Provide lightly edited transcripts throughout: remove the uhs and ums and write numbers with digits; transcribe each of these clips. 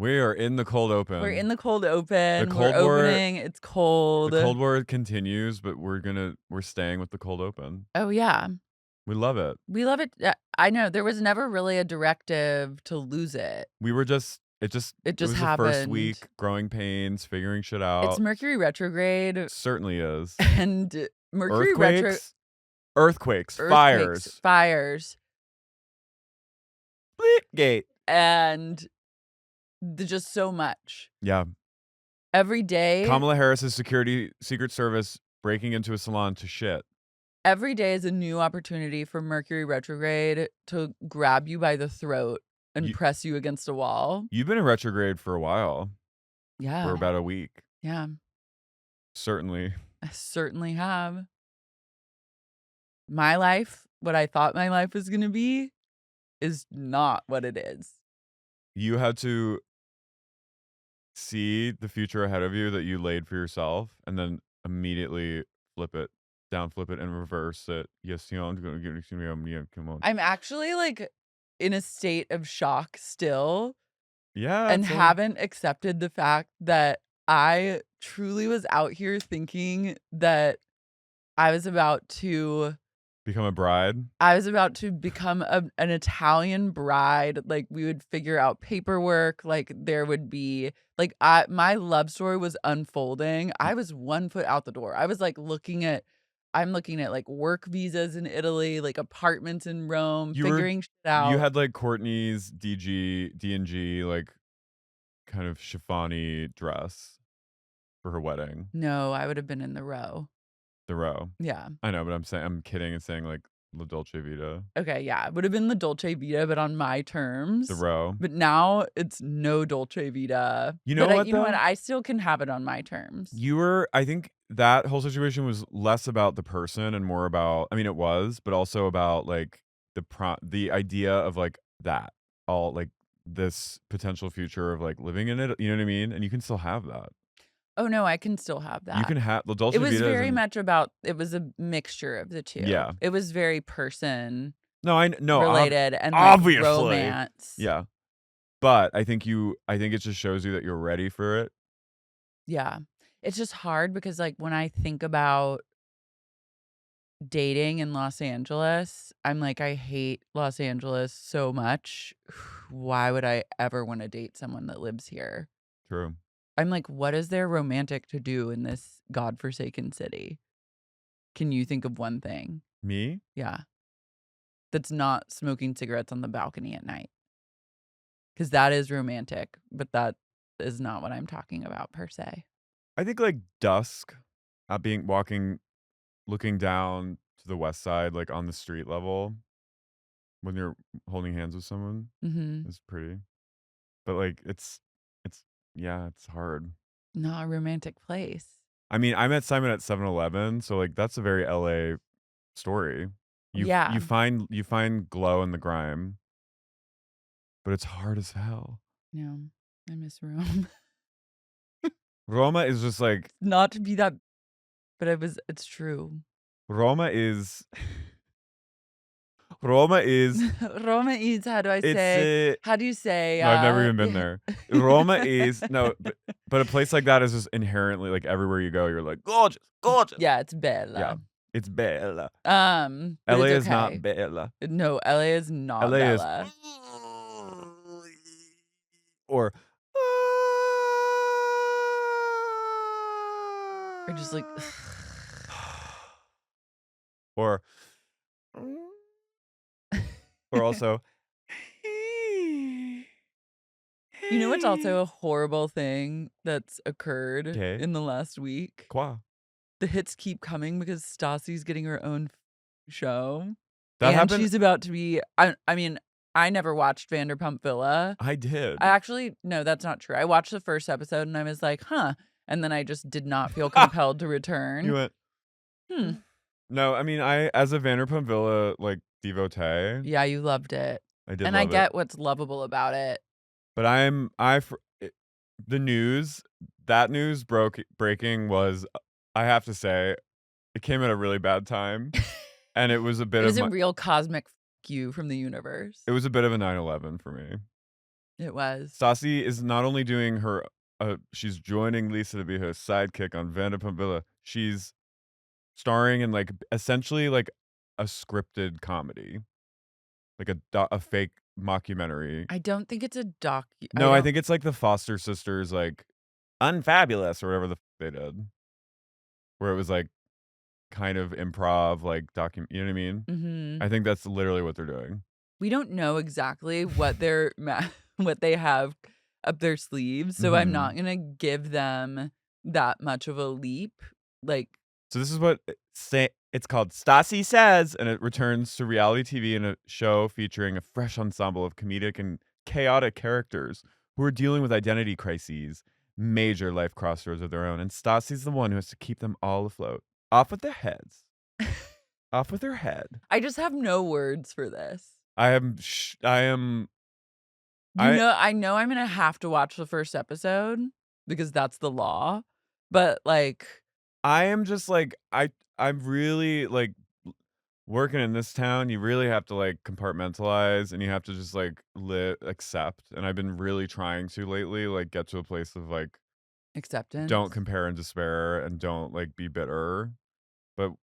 We are in the cold open. We're in the cold open. The We're Cold War- opening. It's cold. The Cold War continues, but we're staying with the cold open. Oh, yeah. We love it. We love it. I know. There was never really a directive to lose it. We were just, it was happened. the first week, growing pains, figuring shit out. It's Mercury retrograde. It certainly is. And Mercury Earthquakes, fires. Gate. And just so much. Yeah. Every day. Kamala Harris's Secret Service breaking into a salon to shit. Every day is a new opportunity for Mercury retrograde to grab you by the throat and press you against a wall. You've been in retrograde for a while. Yeah. For about a week. Yeah. Certainly. I certainly have. My life, what I thought my life was going to be, is not what it is. You had to see the future ahead of you that you laid for yourself and then immediately flip it and reverse it. Yes, come on. I'm actually like in a state of shock still. Yeah. And haven't accepted the fact that I truly was out here thinking that I was about to become a bride. I was about to become an Italian bride. Like we would figure out paperwork. Like there would be like my love story was unfolding. I was 1 foot out the door. I was like I'm looking at like work visas in Italy, like apartments in Rome, figuring shit out. You had like Courtney's D&G like kind of chiffon-y dress for her wedding. No, I would have been in the row. The row. Yeah. I know, but I'm kidding and saying like La Dolce Vita. Okay, yeah. It would have been the Dolce Vita, but on my terms. The row. But now it's no Dolce Vita. You know what? You know what? I still can have it on my terms. I think that whole situation was less about the person and more about, I mean, it was, but also about like the idea of like that all like this potential future of like living in it. You know what I mean? And you can still have that. Oh no, I can still have that. You can have the Dolce Vita. It was very much about. It was a mixture of the two. Yeah. It was very related and like obviously romance. Yeah. But I think it just shows you that you're ready for it. Yeah. It's just hard because like when I think about dating in Los Angeles, I'm like, I hate Los Angeles so much. Why would I ever want to date someone that lives here? True. I'm like, what is there romantic to do in this godforsaken city? Can you think of one thing? Me? Yeah. That's not smoking cigarettes on the balcony at night. Because that is romantic, but that is not what I'm talking about per se. I think like dusk, looking down to the west side, like on the street level, when you're holding hands with someone, is pretty. But like it's hard. Not a romantic place. I mean, I met Simon at 7-Eleven, so like that's a very LA story. You find glow in the grime, but it's hard as hell. No, I miss Rome. Roma is just like not to be that, but it's true. Roma is Roma is how do I say? How do you say? No, I've never even been there. Roma is but a place like that is just inherently like everywhere you go, you're like gorgeous. Yeah, it's bella. Yeah, it's bella. LA is not bella. No, LA is not LA bella. Or just like or also you know what's also a horrible thing that's occurred in the last week? Quoi? The hits keep coming because Stassi's getting her own show. That happened. She's about to be I mean, I never watched Vanderpump Villa. I did. No, that's not true. I watched the first episode and I was like, huh. And then I just did not feel compelled to return. You went, No, I mean, as a Vanderpump Villa like devotee. Yeah, you loved it. I did, and I get what's lovable about it. But the news breaking was, I have to say, it came at a really bad time, and it was a bit. It was a real cosmic you from the universe. It was a bit of a 9/11 for me. It was. Stacie is not only doing her, she's joining Lisa to be her sidekick on Vanderpump Villa. She's starring in like essentially like a scripted comedy, like a fake mockumentary. I don't think it's a doc. No, I think it's like the Foster sisters, like Unfabulous or whatever they did, where it was like kind of improv, like you know what I mean? Mhm. I think that's literally what they're doing. We don't know exactly what what they have up their sleeves, so I'm Mhm. not gonna give them that much of a leap. Like, So this is what it's called Stacie Says, and it returns to reality TV in a show featuring a fresh ensemble of comedic and chaotic characters who are dealing with identity crises, major life crossroads of their own, and Stassie's the one who has to keep them all afloat. Off with their heads. Off with her head. I just have no words for this. I am I I know I'm gonna have to watch the first episode because that's the law, but, like, I am just like I'm really like working in this town, you really have to like compartmentalize and you have to just like accept. And I've been really trying to lately, like get to a place of like don't acceptance. compare and despair and don't like be bitter. But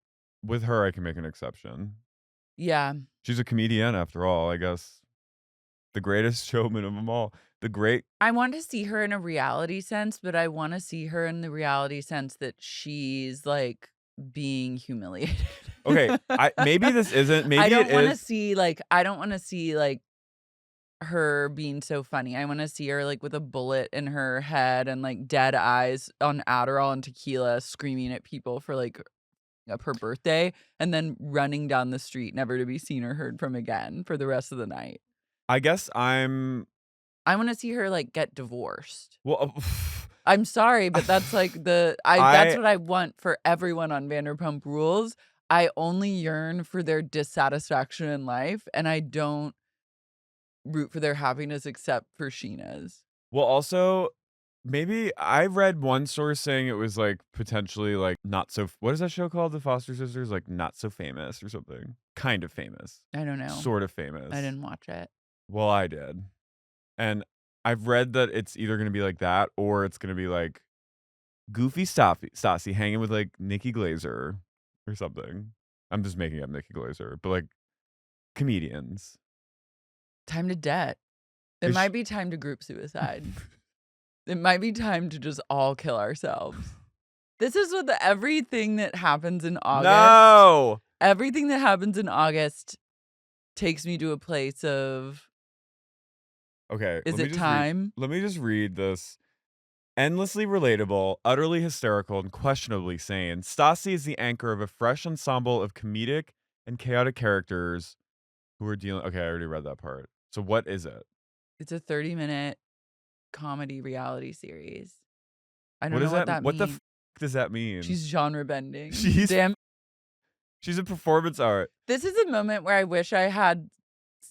with her, I can make an exception. Yeah. She's a comedian after all, I guess. The greatest showman of them all. The great. I want to see her in a reality sense, but I wanna see her in the reality sense that she's, like, being humiliated. Okay, maybe this isn't. Maybe it is. I don't wanna see, like, her being so funny. I wanna see her, like, with a bullet in her head and, like, dead eyes on Adderall and tequila screaming at people for, like, of her birthday, and then running down the street, never to be seen or heard from again for the rest of the night. I guess I'm. I wanna see her, like, get divorced. Well, I'm sorry, but that's, like, that's I what I want for everyone on Vanderpump Rules. I only yearn for their dissatisfaction in life, and I don't root for their happiness except for Sheena's. well, also, maybe I read one source saying it was, like, potentially, like, not so what is that show called, The Foster Sisters? Like, Not So Famous or something? Kind of famous. I don't know. Sort of I famous. didn't watch it. Well, I did. And I've read that it's either gonna be like that or it's gonna be, like, goofy Stassi hanging with, like, Nikki Glaser or something. I'm just making up Nikki Glaser, but, like, comedians. Time to debt. It Is sh might be time to group suicide. It might be time to just all kill ourselves. This is what everything that happens in August. No! Everything that happens in August takes me to a place of, Okay, is it time? let me just read this. Endlessly relatable, utterly hysterical, and questionably sane, Stacie is the anchor of a fresh ensemble of comedic and chaotic characters who are dealing. Okay, I already read that part. So what is it? It's a 30-minute comedy reality series. I What don't does know what that? that What the means. does that mean? She's genre bending. She's Damn. she's a performance art. This is a moment where I wish I had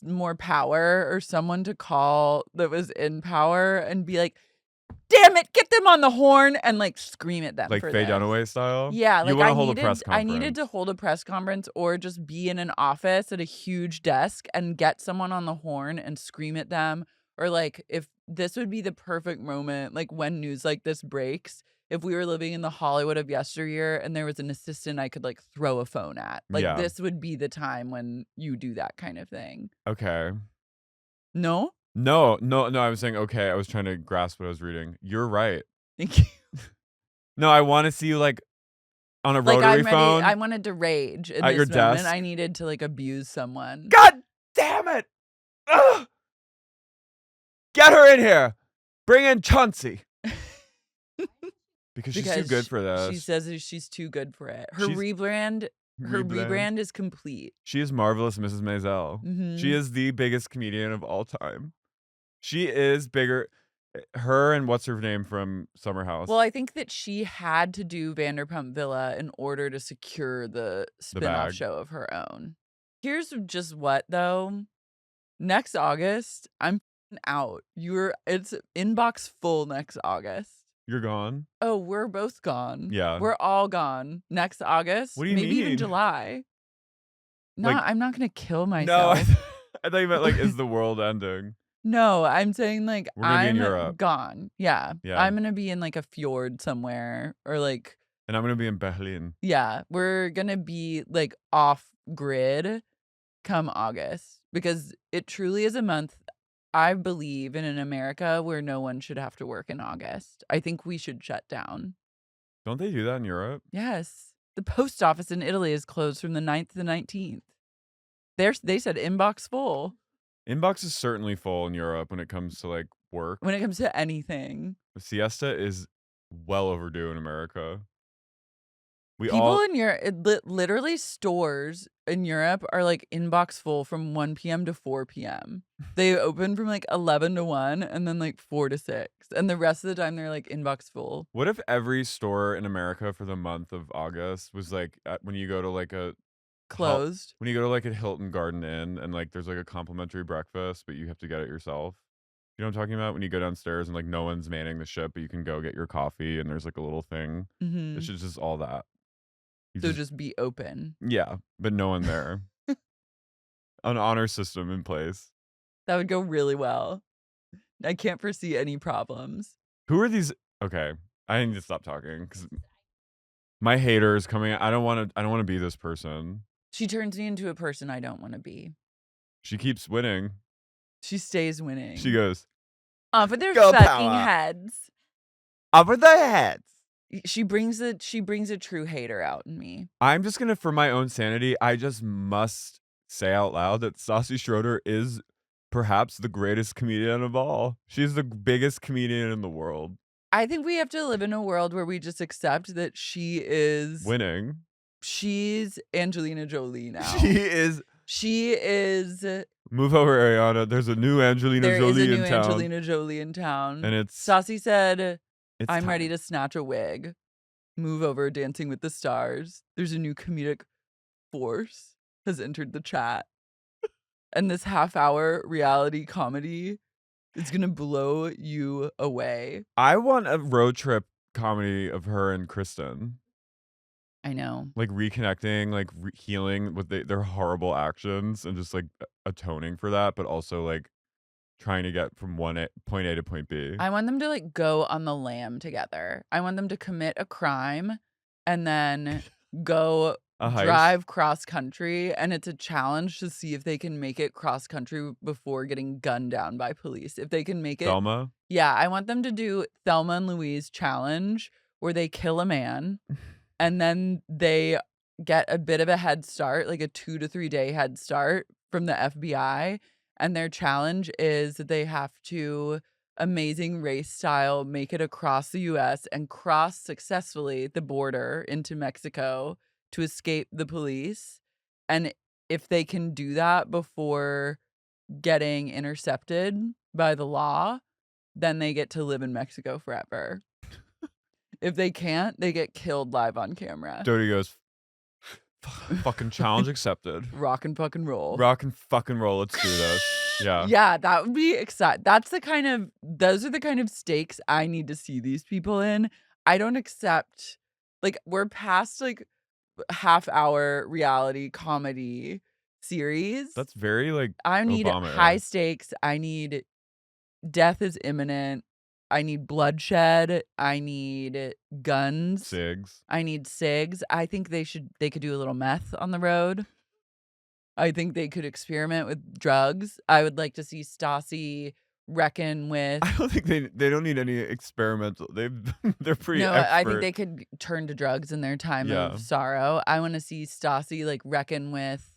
more power or someone to call that was in power and be like, "Damn it, get them on the horn," and, like, scream at them Like for Faye this. Dunaway style? Yeah, You like, wanna hold a press I needed to conference. hold a press conference or just be in an office at a huge desk and get someone on the horn and scream at them, or, like, if this would be the perfect moment, like, when news like this breaks, if we were living in the Hollywood of yesteryear and there was an assistant I could, like, throw a phone at. Like, Yeah. this would be the time when you do that kind of thing. Okay. No? No, no, no, I was saying, okay, I was trying to grasp what I was reading. You're right. Thank you. No, I wanna see you, like, on a Like, rotary I'm ready. phone I wanted to rage in at your this moment. desk. I needed to, like, abuse someone. God damn it! Ugh! Get her in here! Bring in Chauncey! Because she's too good for She this. says that she's too good for it. Her She's rebrand is complete. She is marvelous Mrs. Maisel. She Mhm. is the biggest comedian of all time. She is bigger. Her and what's her name from Summer House? Well, I think that she had to do Vanderpump Villa in order to secure the The spinoff bag. show of her own. Here's just what, though. Next August, I'm out. It's inbox full next August. You're gone? Oh, we're both gone. Yeah. We're all gone. Next August, What do you maybe even mean? July. Like- I'm not gonna kill No, myself. I thought you meant, like, is the world ending? No, I'm saying, like, We're gonna be in I'm Europe. gone. Yeah. Yeah. I'm gonna be in, like, a fjord somewhere or, like And I'm gonna be in Berlin. yeah, we're gonna be, like, off grid come August because it truly is a month I believe in America where no one should have to work in August. I think we should shut down. Don't they do that in Europe? Yes. The post office in Italy is closed from the 9th to the 19th. They said inbox full Inbox is certainly full in Europe when it comes to, like, work. when it comes to anything. The siesta is well overdue in America. We People all in Europe, literally stores in Europe are like inbox full from 1 p.m. to 4 p.m. They open from like 11 to 1 and then like 4 to 6. And the rest of the time they're like inbox full. What if every store in America for the month of August was like when you go to like a Closed. when you go to like a Hilton Garden Inn and like there's like a complimentary breakfast, but you have to get it yourself. You know what I'm talking about? When you go downstairs and like no one's manning the ship, but you can go get your coffee and there's like a little thing. It Mhm. should just all that. You So just be open. yeah, but no one there. An honor system in place. That would go really well. I can't foresee any problems. Who are these? Okay, I need to stop talking because my haters coming. I don't want to. I don't want to be this person. She turns me into a person I don't want to be. She keeps winning. She stays winning. She goes off of their Girl fucking power. heads. over their heads. She brings a true hater out in me. I'm just gonna, for my own sanity, I just must say out loud that Stassi Schroeder is perhaps the greatest comedian of all. She's the biggest comedian in the world. I think we have to live in a world where we just accept that she is Winning. she's Angelina Jolie now. She is. She is Move over, Ariana. There's a new Angelina there Jolie is a new in town. Angelina Jolie in town. And it's Stassi said, I'm time. ready to snatch a wig. Move over, Dancing with the Stars. There's a new comedic force has entered the chat. And this half-hour reality comedy is gonna blow you away. I want a road trip comedy of her and Kristen. I know. Like reconnecting, like healing with their horrible actions and just like atoning for that, but also like trying to get from point A to point B. I want them to like go on the lam together. I want them to commit a crime and then go drive cross country, and it's a challenge to see if they can make it cross country before getting gunned down by police. If they can make it Thelma? Yeah, I want them to do Thelma and Louise challenge where they kill a man and then they get a bit of a head start, like a 2 to 3 day head start from the FBI. And their challenge is that they have to Amazing Race style make it across the US and cross successfully the border into Mexico to escape the police. And if they can do that before getting intercepted by the law, then they get to live in Mexico forever. If they can't, they get killed live on camera. Dodie goes, fucking challenge accepted. Rock and fucking roll. Rock and fucking roll. Let's do this. Yeah. Yeah, that would be exciting. Those are the kind of stakes I need to see these people in. I don't accept, like, we're past like half-hour reality comedy series. That's very like I need Obama high era. stakes. I need death is imminent. I need bloodshed. I need guns. Cigs. I need cigs. I think they could do a little meth on the road. I think they could experiment with drugs. I would like to see Stacie reckon with I don't think they don't need any experimental. They're pretty No, expert. I think they could turn to drugs in their time of sorrow. I want to see Stacie like reckon with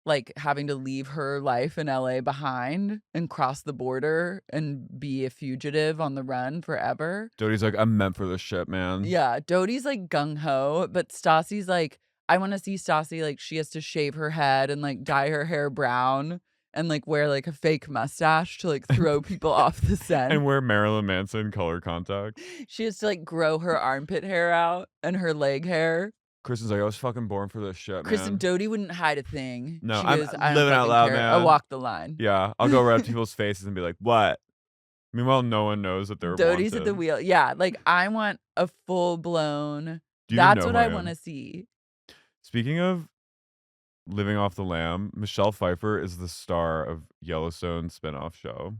like having to leave her life in LA behind and cross the border and be a fugitive on the run forever. Dodie's like, I'm meant for this shit, man. Yeah, Dodie's like gung-ho, but Stassie's like, I want to see Stacie like she has to shave her head and like dye her hair brown and like wear like a fake mustache to like throw people off the scent. And wear Marilyn Manson color contact. She has to like grow her armpit hair out and her leg hair. Kristen's like, I was fucking born for this shit, man. Dodie wouldn't hide a thing. No, She I'm goes, I don't living out fucking loud, care. man. I'll walk the line. Yeah, I'll go right up to people's faces and be like, what? Meanwhile, no one knows that they're Dodie's wanted. at the wheel. Yeah, like I want a full-blown. Do you That's know what who I am? want to see. Speaking of living off the lam, Michelle Pfeiffer is the star of Yellowstone spinoff show.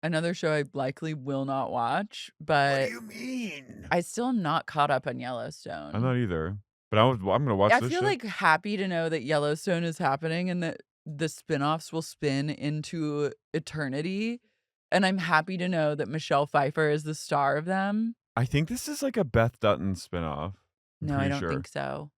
Another show I likely will not watch, What but do you mean? I still am not caught up on I'm Yellowstone. not either. But I'm gonna watch I this feel shit. like happy to know that Yellowstone is happening and that the spinoffs will spin into eternity. And I'm happy to know that Michelle Pfeiffer is the star of them. I think this is like a Beth Dutton spinoff. I'm No, I pretty don't sure. think so.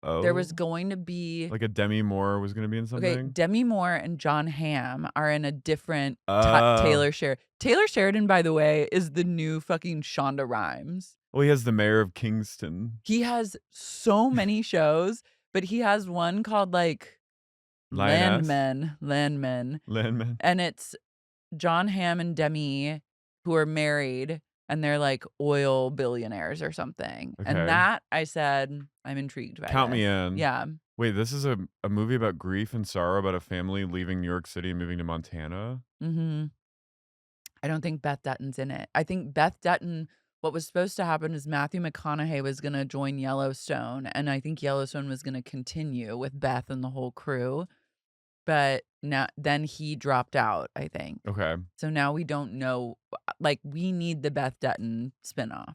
There was Oh, going to be like a Demi Moore was gonna be in okay, something. Demi Moore and John Hamm are in a different Oh, Taylor Sheridan. Taylor Sheridan, by the way, is the new fucking Shonda Rhimes. well, he has the mayor of Kingston, He has so many shows, but he has one called like Lioness, Landmen, Landman. and it's John Hamm and Demi who are married and they're like oil billionaires or something. And Okay, that I said, I'm intrigued by count this. me in. Yeah. Wait, this is a movie about grief and sorrow about a family leaving New York City and moving to Montana. Mhm. I don't think Beth Dutton's in it. I think Beth Dutton, what was supposed to happen is Matthew McConaughey was going to join Yellowstone, and I think Yellowstone was going to continue with Beth and the whole crew. But now, then he dropped out, I think. Okay. So now we don't know. Like, we need the Beth Dutton spinoff.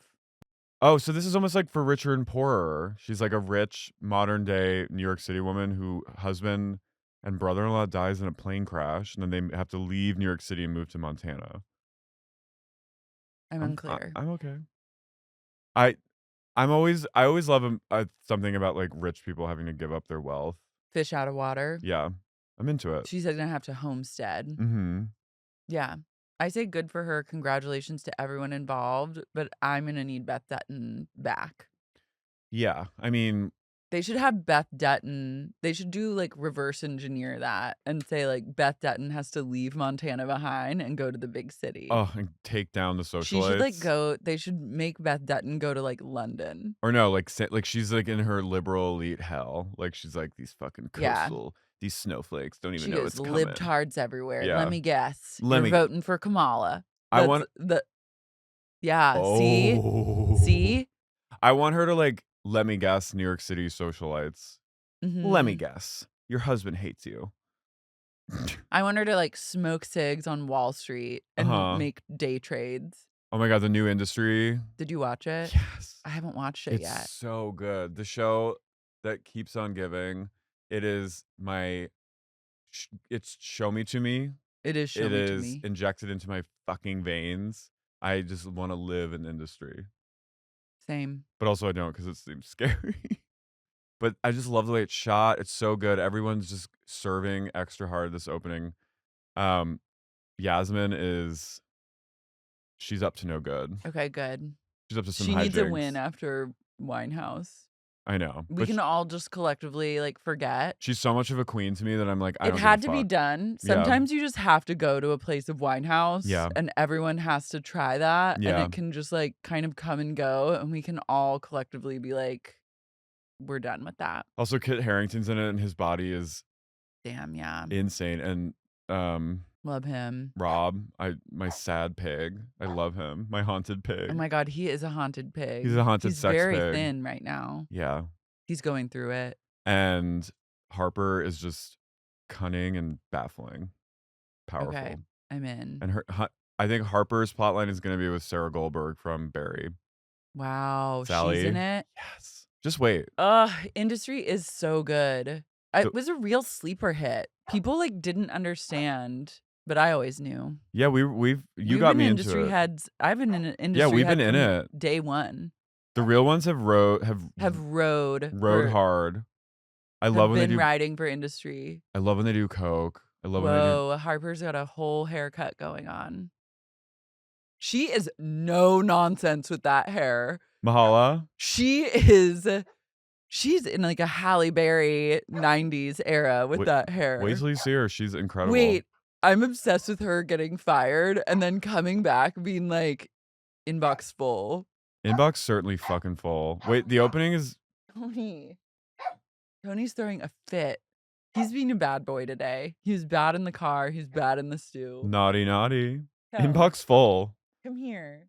Oh, so this is almost like for richer and poorer. She's like a rich modern day New York City woman who husband and brother-in-law dies in a plane crash, and then they have to leave New York City and move to Montana. I'm unclear. I'm okay. I I always love something about like rich people having to give up their wealth. Fish out of water. Yeah, I'm into it. She's going to have to homestead. Mm-hmm. Yeah. I say good for her. Congratulations to everyone involved, but I'm going to need Beth Dutton back. Yeah, I mean, They should have Beth Dutton. They should do like reverse engineer that and say like Beth Dutton has to leave Montana behind and go to the big city. oh, and take down the She should like socialites. go. They should make Beth Dutton go to like London. Or no, like she's like in her liberal elite hell. Like she's like these fucking Yeah. coastal, these snowflakes don't even She know goes it's coming. libtards everywhere. Yeah. Let me guess. Let You're me- voting for Kamala. I want. Yeah. Oh. See. I want her to like let me guess New York City socialites. Let me Mhm. guess. Your husband hates you. I want her to like smoke cigs on Wall Street and Uh-huh. make day trades. Oh my god, the new industry. Did you watch it? Yes. I haven't watched it It's yet. so good. The show that keeps on giving. It is my it's show me to me. It is show It me to is me. injected into my fucking veins. I just want to live in industry. Same. But also I don't because it seems scary. But I just love the way it's shot. It's so good. Everyone's just serving extra hard this opening. Yasmin she's up to no good. Okay, good. She's up to some She needs a win hijinks. after Winehouse. I know. We can all just collectively like forget. She's so much of a queen to me that I'm like, I It don't had give to a be fuck. done. Yeah. Sometimes you just have to go to a place of Winehouse Yeah. and everyone has to try that. And Yeah. it can just like kind of come and go. And we can all collectively be like, we're done with that. Also, Kit Harington's in it, and his body is Damn, yeah. insane. And Love him. Rob, my sad pig. I love him. My haunted pig. Oh my God, he is a haunted pig. He's a haunted He's sex very pig. thin right now. Yeah. He's going through it. And Harper is just cunning and baffling, powerful. Okay, I'm in. And I think Harper's plotline is going to be with Sarah Goldberg from Barry. Wow, Sally. she's in it. Yes. Just wait. Industry is so good. It was a real sleeper hit. People like didn't understand, but I always knew. Yeah, you got me into it. Heads. I've been in an industry. Yeah, we've been head in from it. day one. The real ones have rode hard. I love when they been do riding for industry. I love when they do coke. I love when they do. Whoa, Harper's got a whole haircut going on. She is no nonsense with that hair. Mahala. She's in like a Halle Berry 90s era with that hair. Wait till you see her. She's incredible. Wait, I'm obsessed with her getting fired and then coming back being like inbox full. Inbox certainly fucking full. Wait, the opening is Tony's throwing a fit. He's being a bad boy today. He was bad in the car. He's bad in the stew. naughty. Come. Inbox full. Come here.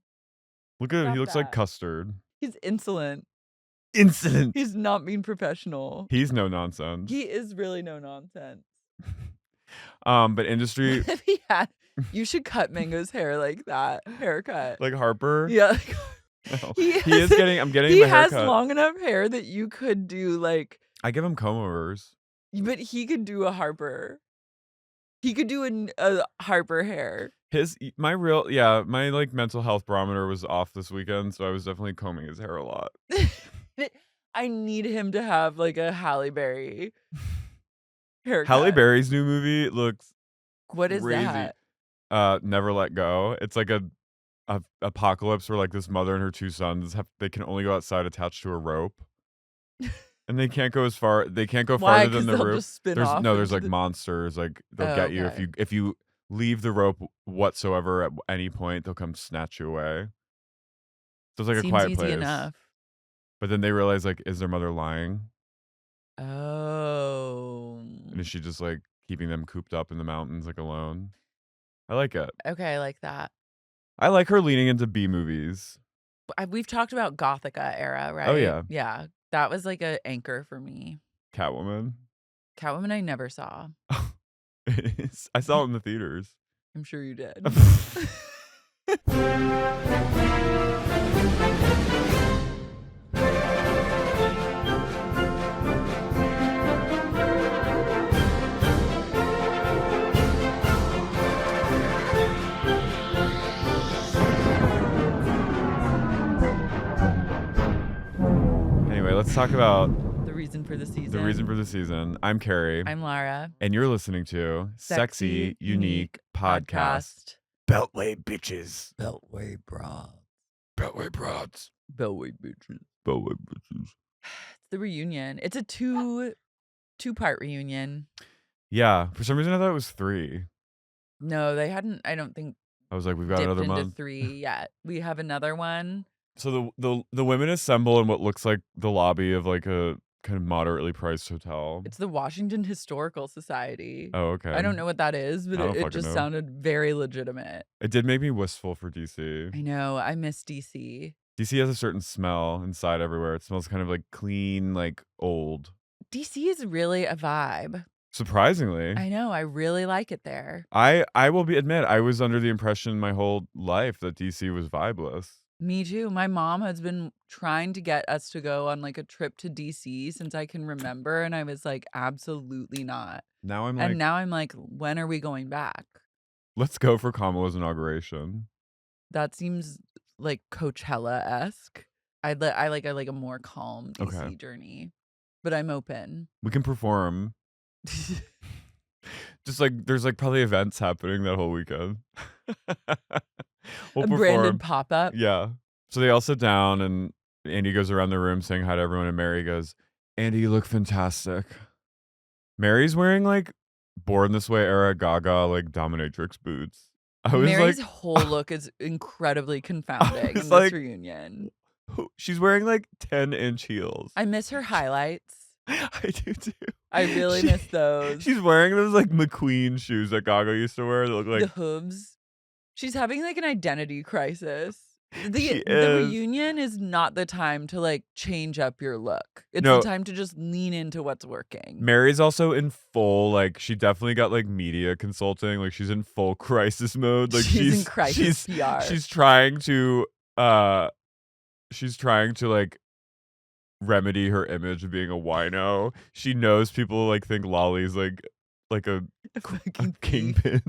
Look at him. Stop He looks like that. custard. He's insolent. Insolent. He's not being professional. He's no nonsense. He is really no nonsense. But industry. If he had You should cut Mango's hair like that haircut. Like Harper? Yeah. No. He He is has- getting I'm getting He him a has haircut. long enough hair that you could do like, I give him comb overs. but he could do a Harper. He could do a Harper hair. My like mental health barometer was off this weekend, so I was definitely combing his hair a lot. I need him to have like a Halle Berry haircut. Halle Berry's new movie looks What is crazy. that? Never Let Go. It's like a apocalypse where like this mother and her two sons they can only go outside attached to a rope. And they can't go farther Why? than the They'll roof. just spin off There's into like monsters, like they'll Oh, get you okay. if you leave the rope whatsoever at any point, they'll come snatch you away. So it's like Seems a quiet easy place. enough. But then they realize like, is their mother lying? Oh. And is she just like keeping them cooped up in the mountains like alone? I like it. Okay, I like that. I like her leaning into B movies. We've talked about Gothica era, right? Oh, yeah. Yeah. That was like an anchor for me. Catwoman. Catwoman I never saw. I saw it in the theaters. I'm sure you did. Anyway, let's talk about the reason for the season. the reason for the season. I'm Carey. I'm Lara. And you're listening to Sexy Unique Podcast. Beltway bitches. Beltway broads. Beltway broads. Beltway bitches. Beltway bitches. It's the reunion. It's a two-part reunion. Yeah. For some reason I thought it was 3. No, they hadn't, I don't think, I was like, we've got dipped another into month. 3 yet. We have another one. So the women assemble in what looks like the lobby of like a kind of moderately priced hotel. It's the Washington Historical Society. Oh, okay. I don't know what that is, but I don't it fucking just know. sounded very legitimate. It did make me wistful for DC. I know. I miss DC. DC has a certain smell inside everywhere. It smells kind of like clean, like old. DC is really a vibe. Surprisingly. I know. I really like it there. I will admit, I was under the impression my whole life that DC was vibeless. Me too. My mom has been trying to get us to go on like a trip to DC since I can remember. And I was like, absolutely not. Now I'm And now I'm like, when are we going back? Let's go for Kamala's inauguration. That seems like Coachella-esque. I like a more calm DC journey. But I'm open. We can perform. Just like there's like probably events happening that whole weekend. We'll a perform. branded pop-up. Yeah. So they all sit down and Andy goes around the room saying hi to everyone and Mary goes, Andy, you look fantastic. Mary's wearing like Born This Way era Gaga like dominatrix boots. Mary's whole look is incredibly confounding in this reunion. She's wearing like 10-inch heels. I miss her highlights. I do too. I really miss those. She's wearing those like McQueen shoes that Gaga used to wear that look like the hooves. She's having like an identity crisis. The is. reunion is not the time to like change up your look. It's the time to just lean into what's working. Mary's also in full, like she definitely got like media consulting. Like she's in full crisis mode. Like she's in crisis PR. She's trying to like remedy her image of being a wino. She knows people like think Lolly's like a kingpin.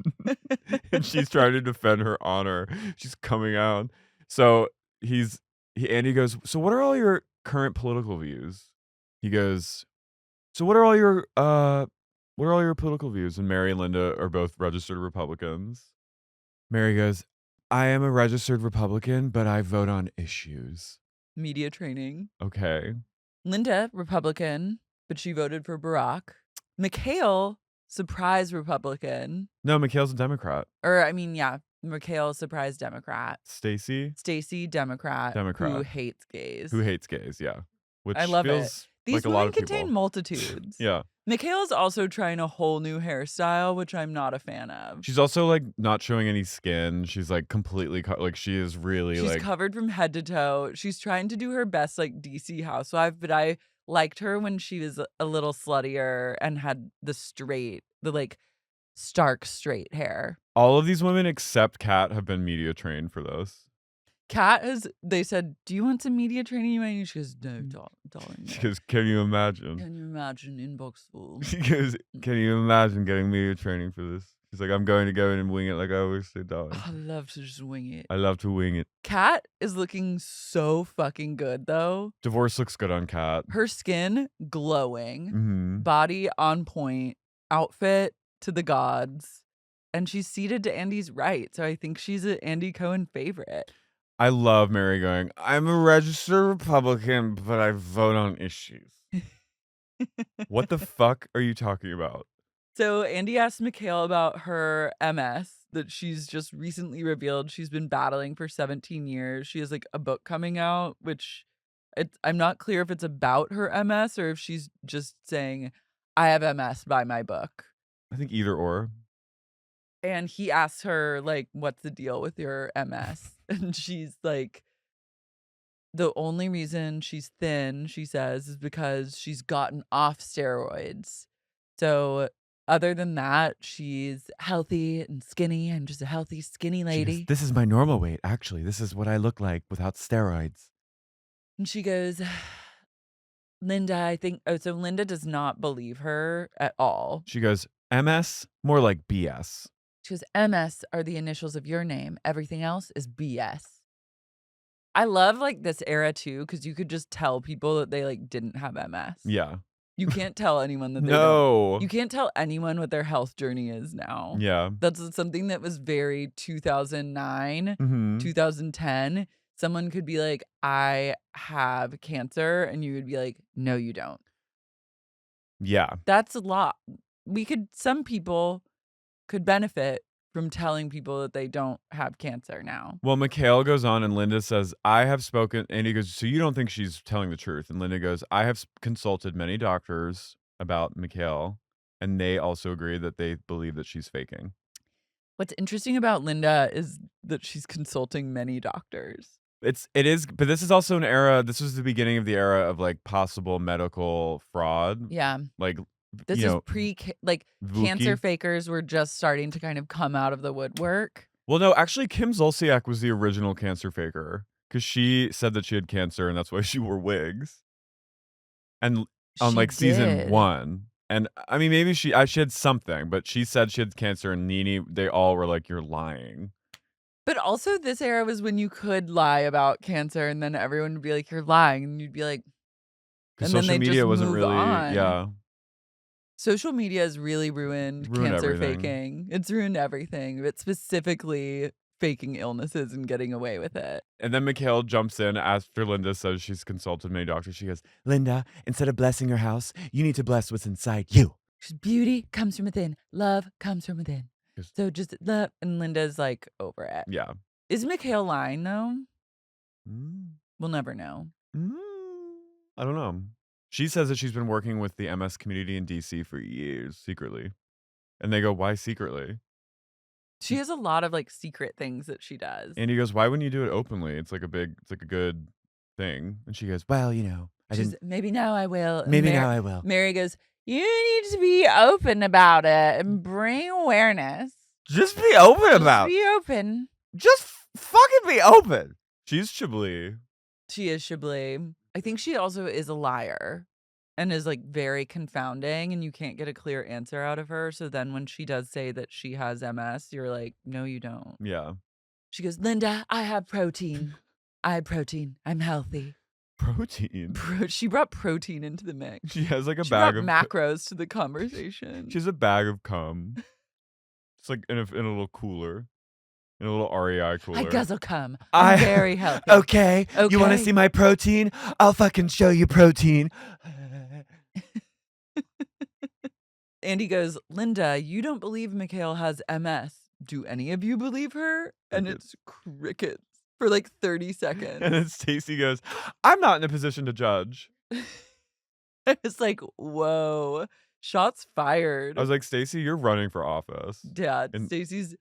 And she's trying to defend her honor. She's coming out. So Andy goes, so what are all your current political views? He goes, so what are all your political views? And Mary and Lynda are both registered Republicans. Mary goes, I am a registered Republican, but I vote on issues. Media training. Okay. Lynda, Republican, but she voted for Barack. Michaele, surprise Republican. No, Michaele's a Democrat. Or, I mean, yeah, Michaele, surprise Democrat. Stacie, Democrat. Who hates gays. Yeah. Which I love feels it. These like a women lot of contain people. multitudes. Yeah. Michaele's also trying a whole new hairstyle, which I'm not a fan of. She's also like not showing any skin. She's like completely like she is really She's like covered from head to toe. She's trying to do her best like DC housewife, but I liked her when she was a little sluttier and had the like stark straight hair. All of these women except Kat have been media trained for this. Kat they said, "Do you want some media training?" You she goes, "No, darling, She no." goes, can you imagine? Can you imagine inbox full? She goes, can you imagine getting media training for this? She's like, I'm going to go in and wing it like I always say, darling. I love to just wing it. I love to wing it. Kat is looking so fucking good, though. Divorce looks good on Kat. Her skin glowing, Mm-hmm. body on point, outfit to the gods, and she's seated to Andy's right. So I think she's an Andy Cohen favorite. I love Mary going, I'm a registered Republican, but I vote on issues. What the fuck are you talking about? So Andy asked Michaele about her MS that she's just recently revealed she's been battling for 17 years. She has like a book coming out, which I'm not clear if it's about her MS or if she's just saying, I have MS by my book. I think either or. And he asks her, like, what's the deal with your MS? And she's like, the only reason she's thin, she says, is because she's gotten off steroids. So other than that, she's healthy and skinny. I'm just a healthy, skinny lady. Goes, this is my normal weight, actually. This is what I look like without steroids. And she goes, Lynda, I think, so Lynda does not believe her at all. She goes, MS? More like BS. She goes, MS are the initials of your name. Everything else is BS. I love like this era too, because you could just tell people that they like didn't have MS. Yeah. You can't tell anyone that they No. don't. You can't tell anyone what their health journey is now. Yeah. That's something that was very 2009, 2010. Someone could be like, I have cancer. And you would be like, no, you don't. Yeah. That's a lot. Some people could benefit from telling people that they don't have cancer now. Well, Michaele goes on and Lynda says, I have spoken, and he goes, so you don't think she's telling the truth? And Lynda goes, I have consulted many doctors about Michaele, and they also agree that they believe that she's faking. What's interesting about Lynda is that she's consulting many doctors. It is, but this is also an era, this was the beginning of the era of like possible medical fraud. Yeah. Like, this is cancer fakers were just starting to kind of come out of the woodwork. Well, no, actually, Kim Zolciak was the original cancer faker because she said that she had cancer and that's why she wore wigs. And on season 1, and I mean, maybe she had something, but she said she had cancer, and Nene, they all were like, "You're lying." But also, this era was when you could lie about cancer, and then everyone would be like, "You're lying," and you'd be like, because social media wasn't really, yeah. Social media has really ruined cancer everything. faking. It's ruined everything, but specifically faking illnesses and getting away with it. And then Michaele jumps in after Lynda says she's consulted many doctors. She goes, Lynda, instead of blessing your house, you need to bless what's inside you. Beauty comes from within. Love comes from within. So just love. And Lynda's like over it. Yeah. Is Michaele lying though? We'll never know. I don't know. She says that she's been working with the MS community in DC for years, secretly. And they go, why secretly? She has a lot of like secret things that she does. And he goes, why wouldn't you do it openly? It's like a good thing. And she goes, well, maybe now I will. Maybe now I will. Mary goes, you need to be open about it and bring awareness. Just be open about it. Be open. Just fucking be open. She's Chablis. She is Chablis. I think she also is a liar and is like very confounding, and you can't get a clear answer out of her. So then when she does say that she has MS, you're like, no, you don't. Yeah. She goes, Lynda, I have protein. I have protein. I'm healthy. Protein? She brought protein into the mix. She has like a bag of macros to the conversation. She has a bag of cum. It's like in a little cooler. In a little REI cooler. I guzzle cum. I'm very healthy. Okay. You want to see my protein? I'll fucking show you protein. Andy goes, Lynda, you don't believe Michaele has MS. Do any of you believe her? And it's crickets for like 30 seconds. And then Stacie goes, I'm not in a position to judge. I was like, whoa. Shots fired. I was like, Stacie, you're running for office. Yeah, Stacie's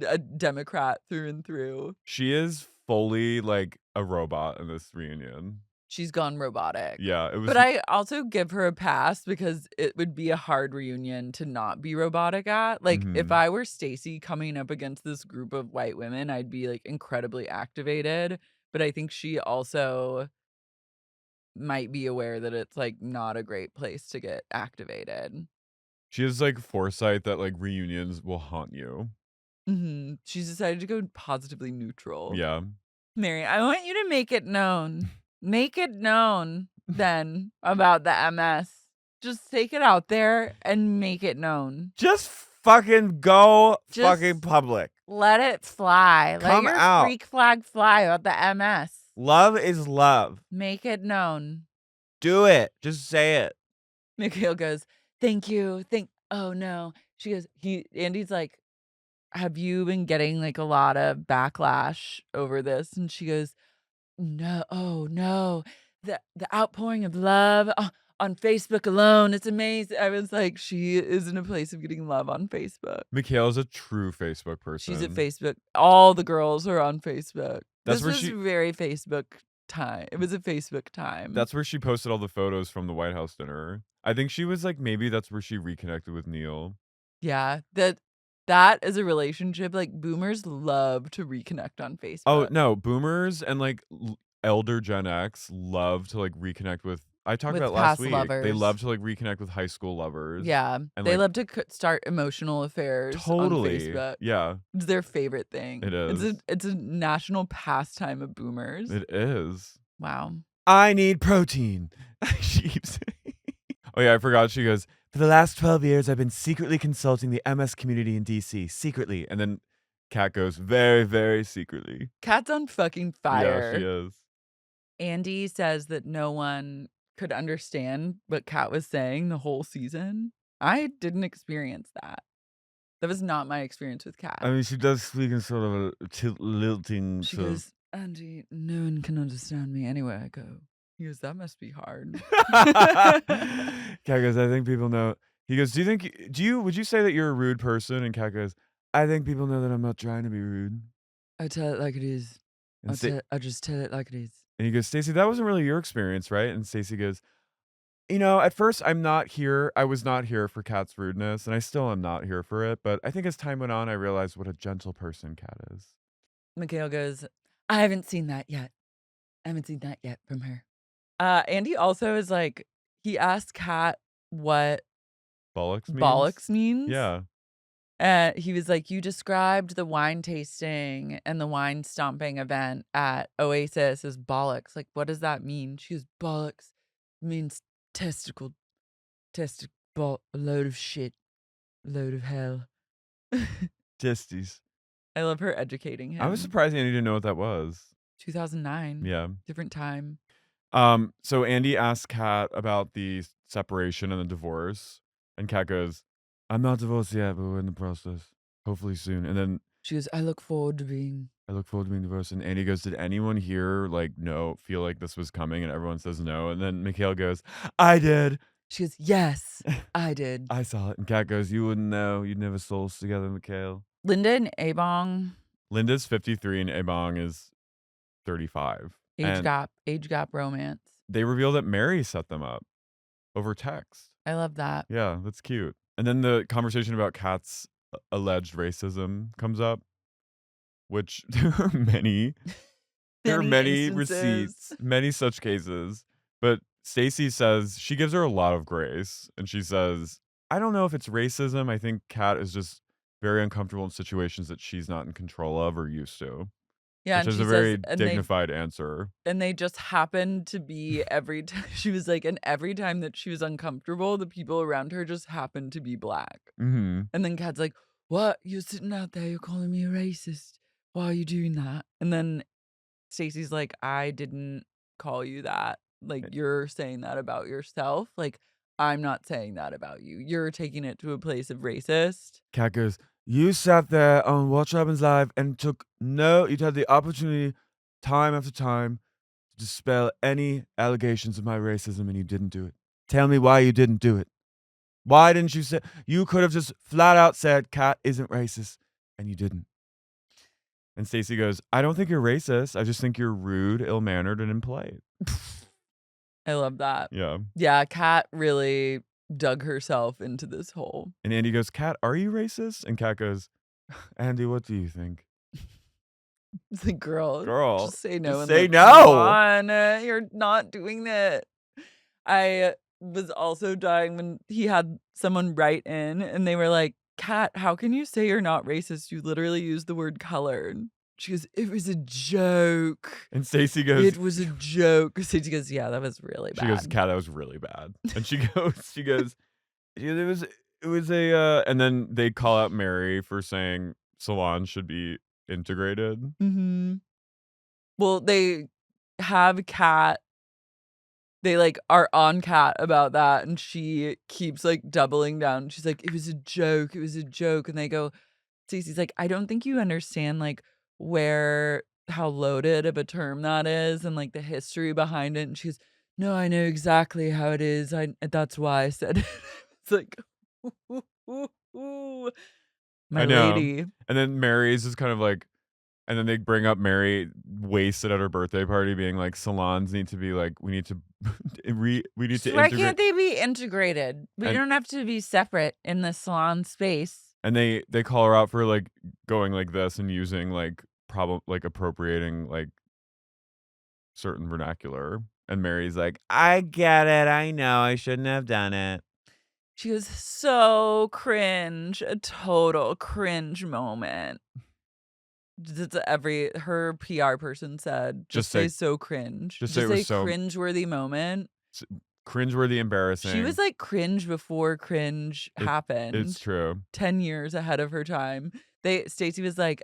a Democrat through and through. She is fully like a robot in this reunion. she's gone robotic. Yeah, it was. But I also give her a pass because it would be a hard reunion to not be robotic at. Like, if I were Stacie coming up against this group of white women, I'd be, like, incredibly activated. But I think she also might be aware that it's, like, not a great place to get activated. She has, like, foresight that, like, reunions will haunt you. She's decided to go positively neutral. Yeah. Mary, I want you to make it known. Make it known then about the MS. Just take it out there and make it known. Just fucking go Just fucking public. Let it fly. Come Let your out. freak flag fly about the MS. Love is love. Make it known. Do it. Just say it. Michaele goes, thank you. Oh no. She goes, Andy's like, have you been getting like a lot of backlash over this? And she goes, no, oh no. The outpouring of love on Facebook alone. It's amazing. I was like, she is in a place of getting love on Facebook. Michaele's a true Facebook person. She's at Facebook. All the girls are on Facebook. That's this where was she- very Facebook time. It was a Facebook time. That's where she posted all the photos from the White House dinner. I think she was like, maybe that's where she reconnected with Neil. Yeah, that is a relationship. Like, boomers love to reconnect on Facebook. Oh no, boomers and like elder Gen X love to like reconnect with. I talked With about last past week. lovers. They love to like reconnect with high school lovers. Yeah, and, they like, love to start emotional affairs totally. on Facebook. Yeah, It's their favorite thing. it is. It's a national pastime of boomers. It is. Wow. I need protein. She keeps saying. Oh yeah, I forgot. She goes, for the last 12 years, I've been secretly consulting the MS community in DC. Secretly. And then Kat goes, very, very secretly. Kat's on fucking fire. Yeah, she is. Andy says that no one could understand what Kat was saying the whole season. I didn't experience that. That was not my experience with Kat. I mean, she does speak in sort of a lilting. She goes, Andy, no one can understand me anywhere I go. He goes, that must be hard. Kat goes, I think people know. He goes, would you say that you're a rude person? And Kat goes, I think people know that I'm not trying to be rude. I tell it like it is. And I just tell it like it is. And he goes, Stacie, that wasn't really your experience, right? And Stacie goes, at first I was not here for Kat's rudeness, and I still am not here for it. But I think as time went on, I realized what a gentle person Kat is. Michaele goes, I haven't seen that yet. From her. Andy also is like, he asked Kat what bollocks means. Yeah. He was like, you described the wine tasting and the wine stomping event at Oasis as bollocks. Like, what does that mean? She goes, bollocks means testicle, a load of shit, a load of hell. Testes. I love her educating him. I was surprised Andy didn't know what that was. 2009. Yeah. Different time. So Andy asked Kat about the separation and the divorce, and Kat goes, I'm not divorced yet, but we're in the process. Hopefully soon. And then she goes, I look forward to being divorced. And Andy goes, did anyone here feel like this was coming? And everyone says no. And then Michaele goes, I did. She goes, yes, I did. I saw it. And Kat goes, you wouldn't know. You'd never souls together, Michaele. Lynda and Ebong. Lynda's 53 and Ebong is 35. Age gap romance. They reveal that Mary set them up over text. I love that. Yeah, that's cute. And then the conversation about Kat's alleged racism comes up, which there are many. There are many receipts, many such cases. But Stacie says she gives her a lot of grace, and she says, I don't know if it's racism. I think Kat is just very uncomfortable in situations that she's not in control of or used to. Yeah, which is a very dignified answer. And they just happened to be every time. She was like, and every time that she was uncomfortable, the people around her just happened to be black. Mm-hmm. And then Kat's like, what? You're sitting out there, you're calling me a racist. Why are you doing that? And then Stacie's like, I didn't call you that. Like, you're saying that about yourself. Like, I'm not saying that about you. You're taking it to a place of racist. Kat goes, you sat there on Watch What Happens Live and you'd had the opportunity time after time to dispel any allegations of my racism, and you didn't do it. Tell me why you didn't do it. Why didn't you say, you could have just flat out said Kat isn't racist, and you didn't. And Stacie goes, I don't think you're racist. I just think you're rude, ill-mannered, and impolite. I love that. Yeah. Yeah, Kat really dug herself into this hole. And Andy goes, Kat, are you racist? And Kat goes, Andy, what do you think? It's like, girl, Girl, just say no just and say let's move no. on. You're not doing that. I was also dying when he had someone write in and they were like, Kat, how can you say you're not racist? You literally used the word colored. She goes, it was a joke. And Stacie goes, It was a joke. Stacie goes, yeah, that was really bad. she goes, Kat, that was really bad. And she goes, it was a, and then they call out Mary for saying salons should be integrated. Mm-hmm. Well, they have Kat. They, like, are on Kat about that, and she keeps, like, doubling down. She's like, "It was a joke, it was a joke," and they go Stacey's like, "I don't think you understand, like, how loaded of a term that is and, like, the history behind it," and she goes, "No, I know exactly how it is, that's why I said it." It's like, ooh, my I know. lady. And then Mary's just kind of like, and then they bring up Mary wasted at her birthday party, being like, salons need to be like, we need to we need to Why integrate. can't they be integrated? We And don't have to be separate in the salon space. and they call her out for like going like this and using like like appropriating like certain vernacular. And Mary's like, I get it. I know I shouldn't have done it. She goes, "So cringe, a total cringe moment." Her PR person said, Just "Just say say- so cringe. just say it was so- cringe-worthy moment." Cringeworthy, embarrassing. She was like cringe before cringe happened. It's true. 10 years ahead of her time. Stacie was like,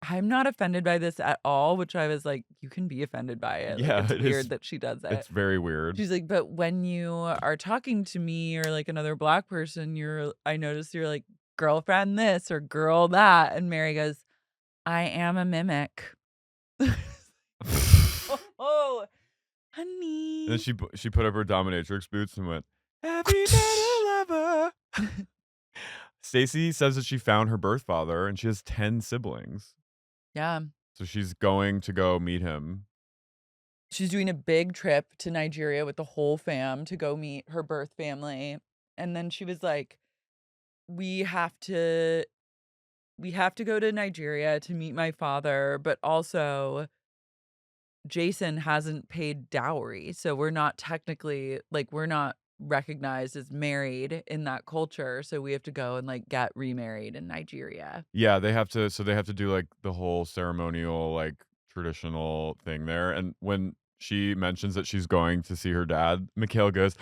"I'm not offended by this at all," which I was like, "You can be offended by it." Yeah, Like, it's it weird is. that she does it. It's very weird. She's like, "But when you are talking to me or like another Black person, I notice you're like girlfriend this or girl that." And Mary goes, "I am a mimic." Oh, honey. And then she put up her dominatrix boots and went, "Happy metal lover." Stacie says that she found her birth father and she has 10 siblings. Yeah. So she's going to go meet him. She's doing a big trip to Nigeria with the whole fam to go meet her birth family. And then she was like, we have to go to Nigeria to meet my father, but also Jason hasn't paid dowry. So we're not technically, like, we're not recognized as married in that culture. So we have to go and like get remarried in Nigeria. Yeah, they have to do like the whole ceremonial, like traditional thing there. And when she mentions that she's going to see her dad, Michaele goes,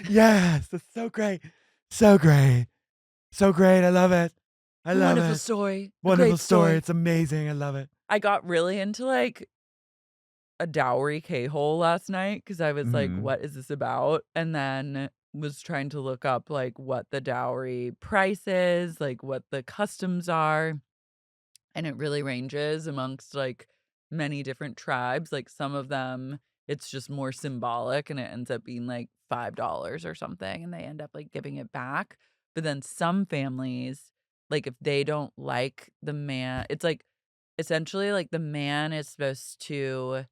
yes, that's so great. So great. So great. I love it. I love Wonderful it. story. Wonderful Great story. It's amazing. I love it. I got really into like a dowry K-hole last night because I was like, Mhm. what is this about? And then was trying to look up like what the dowry price is, like what the customs are. And it really ranges amongst like many different tribes. Like some of them, it's just more symbolic and it ends up being like $5 or something. And they end up like giving it back. But then some families, like if they don't like the man, it's like essentially like the man is supposed to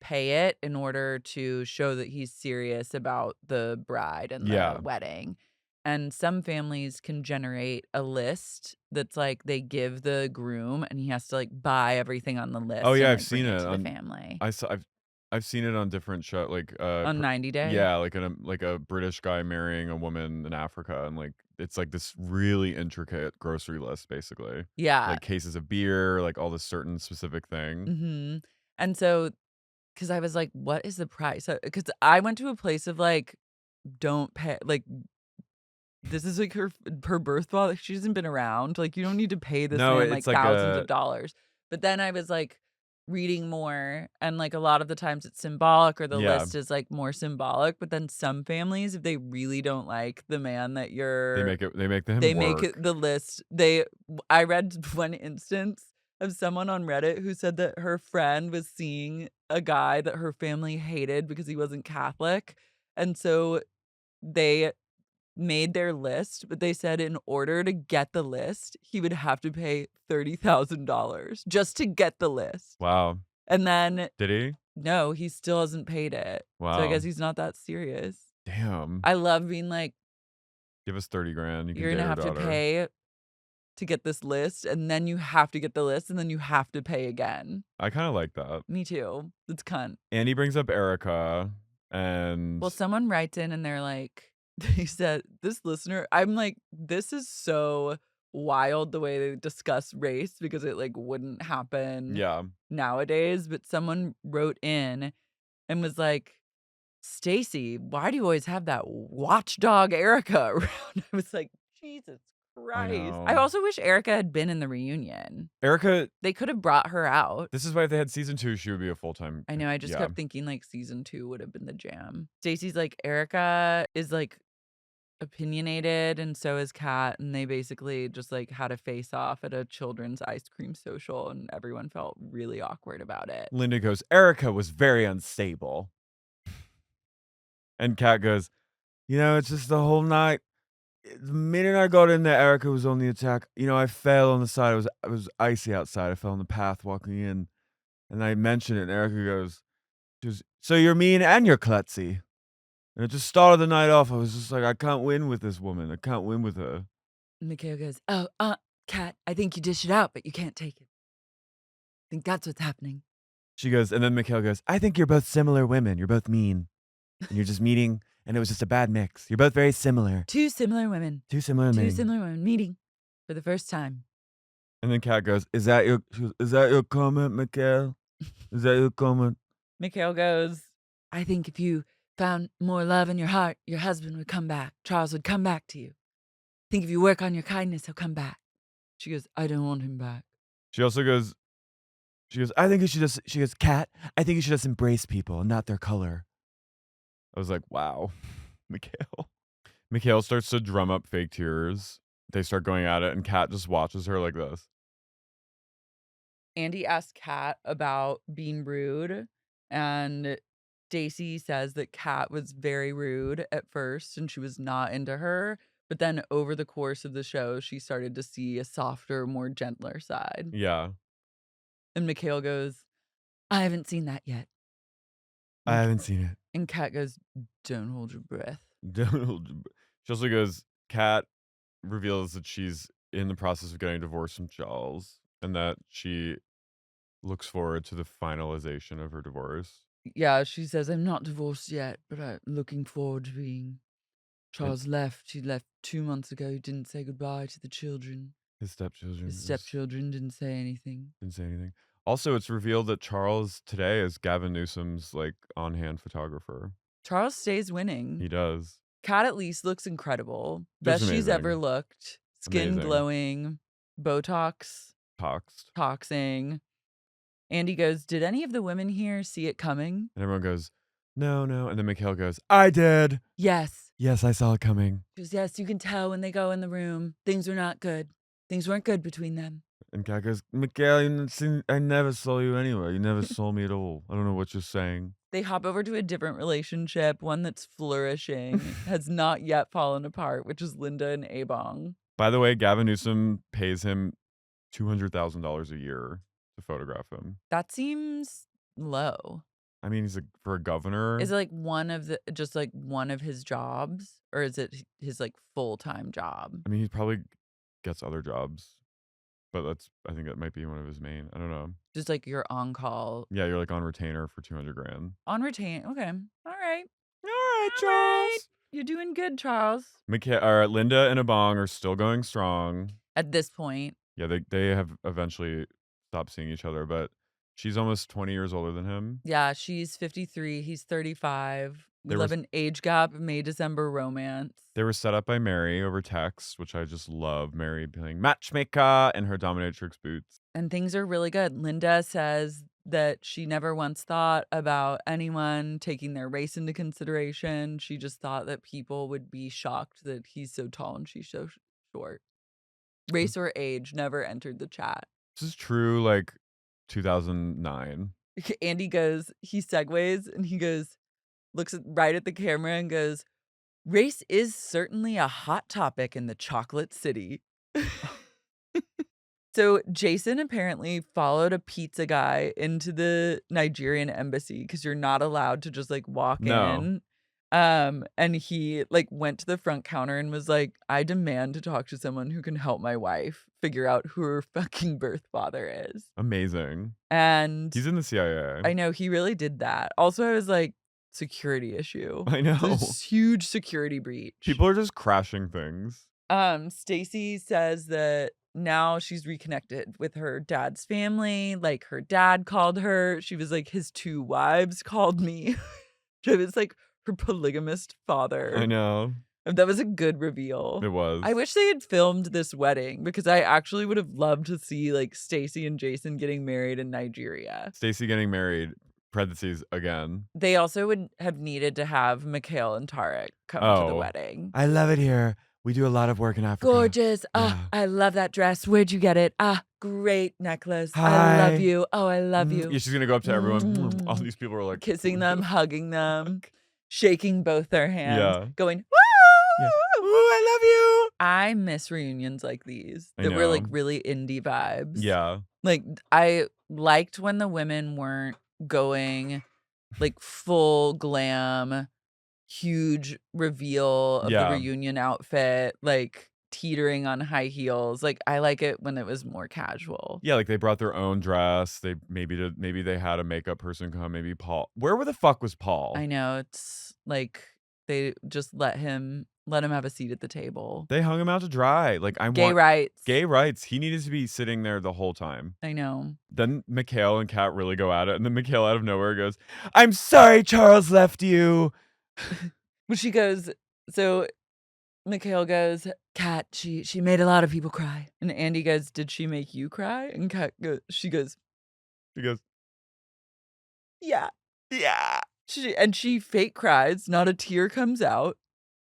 pay it in order to show that he's serious about the bride and Yeah. the wedding. And some families can generate a list that's like they give the groom and he has to like buy everything on the list. Oh yeah, and, I've like, bring seen it it to on the family I've seen it on different show like on 90 Day. yeah, like like a British guy marrying a woman in Africa, and like it's like this really intricate grocery list basically. Yeah. Like cases of beer, like all this certain specific thing. Mm-hmm. And so, because I was like, what is the price? Because I went to a place of like, don't pay, like, this is like her birth father. She hasn't been around. Like, you don't need to pay this No, man like it's like thousands a of dollars. But then I was like reading more, and like a lot of the times it's symbolic or the Yeah. list is like more symbolic. But then some families, if they really don't like the man that they make them they work. make it the list. I read one instance of someone on Reddit who said that her friend was seeing a guy that her family hated because he wasn't Catholic. And so they made their list, but they said in order to get the list, he would have to pay $30,000 just to get the list. Wow. And then Did he? no, he still hasn't paid it. So I Wow. guess he's not that serious. Damn. I love being like, Give us 30 grand. You can you're date gonna our have to daughter. pay to get this list, and then you have to get the list, and then you have to pay again. I kind of like that. Me too. It's cunt. Andy brings up Erica and Well, someone writes in and they're like, they said, this listener, I'm like, this is so wild the way they discuss race because it like wouldn't happen yeah. nowadays. But someone wrote in and was like, Stacie, why do you always have that watchdog Erica around? I was like, Jesus I Christ. I know. also wish Erica had been in the reunion. Erica, They could have brought her out. this is why if they had season 2, she would be a full-time. I know, I just Yeah. kept thinking like season 2 would have been the jam. Stacey's like, Erica is like opinionated and so is Kat, and they basically just like had a face off at a children's ice cream social and everyone felt really awkward about it. Lynda goes, Erica was very unstable. And Kat goes, it's just the whole night. The minute I got in there, Erica was on the attack. I fell on the side. It was icy outside. I fell on the path walking in. And I mentioned it, and Erica goes, so you're mean and you're klutzy. And it just started the night off. I was just like, I can't win with this woman. I can't win with her. Michaele goes, oh, Kat, I think you dish it out, but you can't take it. I think that's what's happening. She goes, and then Michaele goes, I think you're both similar women. You're both mean. And you're just meeting, and it was just a bad mix. You're both very similar. Two similar women. Two similar men. Two similar women meeting for the first time. And then Kat goes, is that your comment, Michaele? Is that your comment? Michaele goes, I think if you found more love in your heart, your husband would come back. Charles would come back to you. I think if you work on your kindness, he'll come back. She goes, I don't want him back. She also goes, I think you should just, she goes, Kat, I think you should just embrace people and not their color. I was like, wow, Michaele. Michaele starts to drum up fake tears. They start going at it, and Kat just watches her like this. Andy asked Kat about being rude, and Stacie says that Kat was very rude at first and she was not into her. But then over the course of the show, she started to see a softer, more gentler side. Yeah. And Michaele goes, I haven't seen that yet. I haven't seen it. And Kat goes, don't hold your breath. She also goes, Kat reveals that she's in the process of getting divorced from Charles and that she looks forward to the finalization of her divorce. Yeah, she says, I'm not divorced yet, but I'm looking forward to being. Charles left. He left 2 months ago. He didn't say goodbye to the children. His stepchildren. His stepchildren didn't say anything. Didn't say anything. Also, it's revealed that Charles today is Gavin Newsom's like on-hand photographer. Charles stays winning. He does. Kat at least looks incredible. Looks Best she's ever amazing. looked. Skin Amazing. glowing. Botox. Toxing. Andy goes, did any of the women here see it coming? And everyone goes, no. And then Michaele goes, I did. Yes. Yes, I saw it coming. She goes, yes, you can tell when they go in the room. Things were not good. Things weren't good between them. And Kat goes, Michaele, I never saw you anywhere. You never saw me at all. I don't know what you're saying. They hop over to a different relationship, one that's flourishing, has not yet fallen apart, which is Lynda and Ebong. By the way, Gavin Newsom pays him $200,000 a year to photograph him. That seems low. I mean, for a governor. Is it like one of his jobs, or is it his like full-time job? I mean, he probably gets other jobs, but I think that might be one of his main. I don't know. Just like you're on call. Yeah, you're like on retainer for $200,000. On retain. Okay. All right. All right, Charles. You're doing good, Charles. Lynda and Ebong are still going strong. At this point. Yeah, they have eventually stopped seeing each other, but she's almost 20 years older than him. Yeah, she's 53. He's 35. We love an age gap, May-December romance. They were set up by Mary over text, which I just love. Mary playing matchmaker in her dominatrix boots. And things are really good. Lynda says that she never once thought about anyone taking their race into consideration. She just thought that people would be shocked that he's so tall and she's so short. Race or age never entered the chat. This is true, like 2009. Andy goes, he segues and he goes, looks right at the camera and goes, race is certainly a hot topic in the chocolate city. So Jason apparently followed a pizza guy into the Nigerian embassy because you're not allowed to just like walk No. in. And he like went to the front counter and was like, I demand to talk to someone who can help my wife figure out who her fucking birth father is. Amazing. And He's in the CIA. I know he really did that. Also, I was like, security issue. I know. This huge security breach. People are just crashing things. Stacie says that now she's reconnected with her dad's family. Like her dad called her. She was like, his 2 wives called me. It was like her polygamist father. I know. That was a good reveal. It was. I wish they had filmed this wedding because I actually would have loved to see like Stacie and Jason getting married in Nigeria. Stacie getting married, parentheses, again. They also would have needed to have Michaele and Tareq come to the wedding. I love it here. We do a lot of work in Africa. Gorgeous. Yeah. I love that dress. Where'd you get it? Great necklace. Hi. I love you. Oh, I love you. Yeah, she's going to go up to everyone. All these people are like... Kissing them, hugging them, shaking both their hands, going, woo! Yeah. Ooh, I love you. I miss reunions like these that were like really indie vibes. Yeah. Like I liked when the women weren't going like full glam, huge reveal of the reunion outfit, like teetering on high heels. Like I like it when it was more casual. Yeah, like they brought their own dress. They maybe they had a makeup person come. Maybe Paul. Where the fuck was Paul? I know, it's like they just let him have a seat at the table. They hung him out to dry. Like gay rights. Gay rights. He needed to be sitting there the whole time. I know. Then Michaele and Kat really go at it, and then Michaele out of nowhere goes, "I'm sorry, Charles left you." Well, she goes, so Michaele goes, Kat, she made a lot of people cry. And Andy goes, did she make you cry? And Kat goes, she goes, yeah. Yeah. She fake cries, not a tear comes out.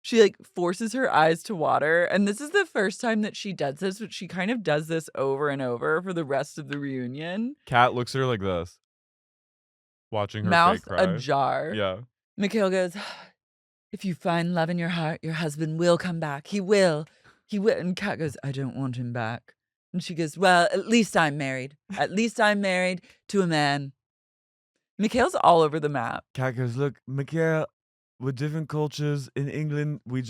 She like forces her eyes to water. And this is the first time that she does this, but she kind of does this over and over for the rest of the reunion. Kat looks at her like this, watching her mouth fake cry. ajar. Yeah. Michaele goes, if you find love in your heart, your husband will come back. He will. He will. And Kat goes, I don't want him back. And she goes, well, at least I'm married. At least I'm married to a man. Michaele's all over the map. Kat goes, look, Michaele, we're different cultures. In England, we're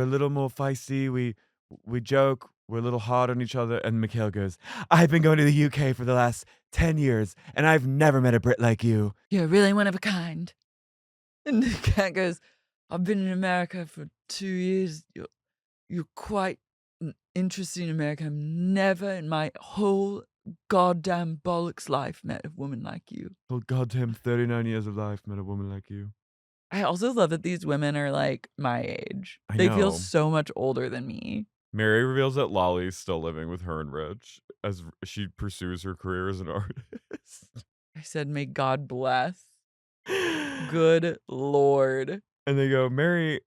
a little more feisty. We joke. We're a little hard on each other. And Michaele goes, I've been going to the UK for the last 10 years, and I've never met a Brit like you. You're really one of a kind. And Kat goes, I've been in America for 2 years. You're quite interesting in America. I've never in my whole goddamn bollocks life met a woman like you. Oh, goddamn 39 years of life met a woman like you. I also love that these women are like my age. They feel so much older than me. Mary reveals that Lolly's still living with her and Rich as she pursues her career as an artist. I said, may God bless. Good Lord. And they go, Mary,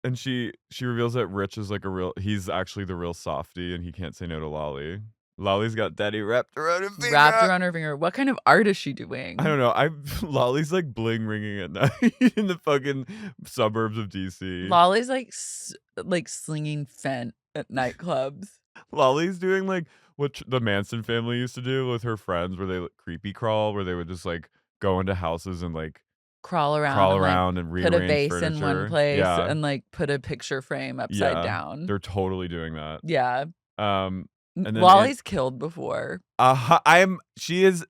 and she reveals that Rich is like he's actually the real softie and he can't say no to Lolly. Lolly's got daddy wrapped around her finger. Wrapped around her finger. What kind of art is she doing? I don't know. Lolly's like bling ringing at night in the fucking suburbs of DC. Lolly's like slinging Fent at nightclubs. Lolly's doing like what the Manson family used to do with her friends, where they creepy crawl, where they would just like go into houses and like crawl around and put a vase furniture in one place and like put a picture frame upside down. They're totally doing that. Yeah. And then Lolly's killed before. She is.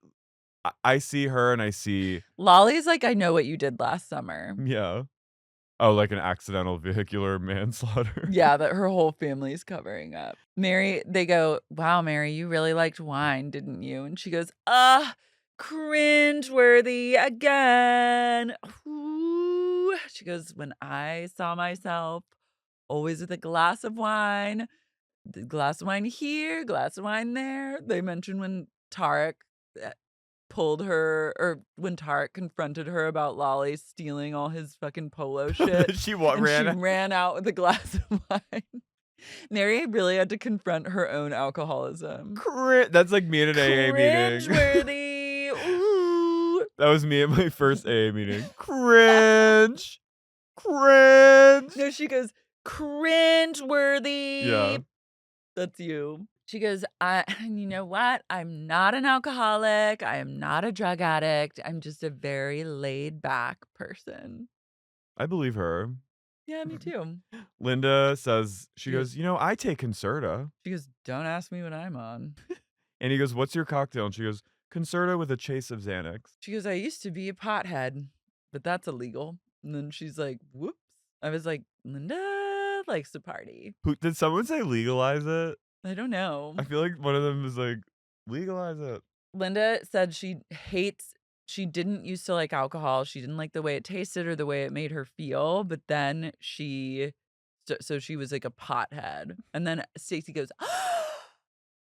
I see her and I see Lolly's like, I know what you did last summer. Yeah. Oh, like an accidental vehicular manslaughter. Yeah, that her whole family's covering up. Mary, they go, wow, Mary, you really liked wine, didn't you? And she goes, cringe-worthy again. Ooh. She goes, when I saw myself always with a glass of wine, the glass of wine here, glass of wine there. They mentioned when Tareq pulled her, or when Tareq confronted her about Lolly stealing all his fucking polo shit. She ran out with a glass of wine. Mary really had to confront her own alcoholism. That's like me at an AA meeting. Cringe-worthy. Ooh. That was me at my first AA meeting. Cringe. Cringe. No, she goes, cringe-worthy. Yeah. That's you. She goes, you know what? I'm not an alcoholic. I am not a drug addict. I'm just a very laid back person. I believe her. Yeah, me too. Lynda says, she She goes, goes, I take Concerta. don't ask me what I'm on. And he goes, what's your cocktail? And she goes, Concerta with a chase of Xanax. She goes, I used to be a pothead, but that's illegal. And then she's like, whoops. I was like, Lynda likes to party. Did someone say legalize it? I don't know. I feel like one of them is like, legalize it. Lynda said she didn't used to like alcohol. She didn't like the way it tasted or the way it made her feel. But then so she was like a pothead. And then Stacie goes,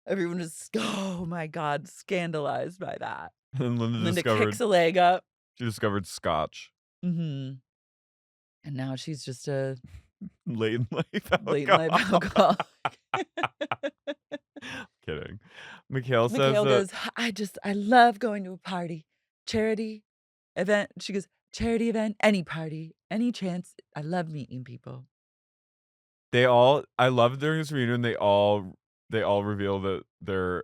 everyone was, oh my God, scandalized by that. And Lynda kicks a leg up. She discovered scotch. Mm-hmm. And now she's just a Late in life alcohol. Kidding. Michaele says Michaele goes, I love going to a party, charity event. She goes, charity event, any party, any chance. I love meeting people. I love during this reunion, they all reveal that their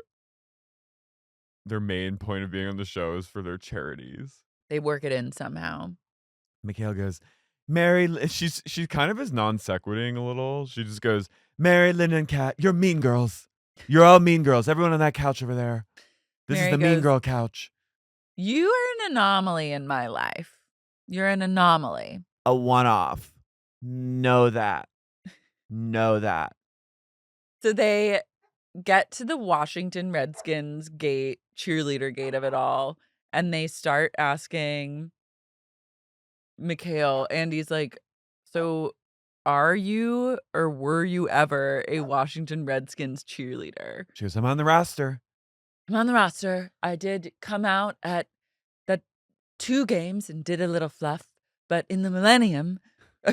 main point of being on the show is for their charities. They work it in somehow. Michaele goes, she kind of is non-sequiting a little. She just goes, Mary, Lynda, and Kat, you're mean girls. You're all mean girls. Everyone on that couch over there. This Mary is the goes, mean girl couch. You are an anomaly in my life. You're an anomaly. A one-off. Know that. Know that. So they get to the Washington Redskins gate, cheerleader gate of it all, and they start asking Michaele, Andy's like, so are you or were you ever a Washington Redskins cheerleader? She goes, I'm on the roster. I'm on the roster. I did come out at the 2 games and did a little fluff, but in the Millennium,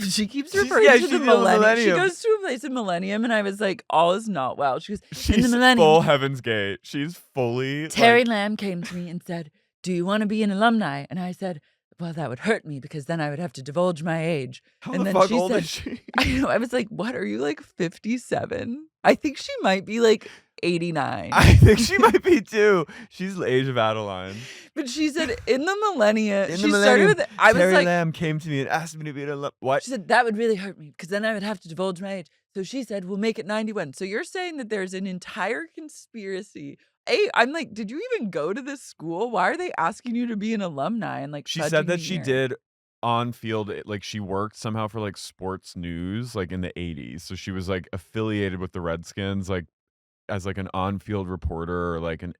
she keeps referring to the Millennium. She goes to a place in Millennium, and I was like, all is not well. She goes, in the Millennium. Full Heaven's Gate. She's fully. Terry Lamb came to me and said, do you want to be an alumni? And I said, well, that would hurt me because then I would have to divulge my age. How and the then fuck she old said, is she? I know. I was like, what? Are you like 57? I think she might be like 89. I think she might be too. She's the age of Adeline. But she said in the Millennium. In the Millennium, started with, I was Terry like, Lamb came to me and asked me to be an alumni. What? She said, that would really hurt me because then I would have to divulge my age. So she said, we'll make it 91. So you're saying that there's an entire conspiracy. I'm like, did you even go to this school? Why are they asking you to be an alumni? And like, she said that she did on field, like she worked somehow for like sports news, like in the 80s. So she was like affiliated with the Redskins, like as like an on-field reporter or like an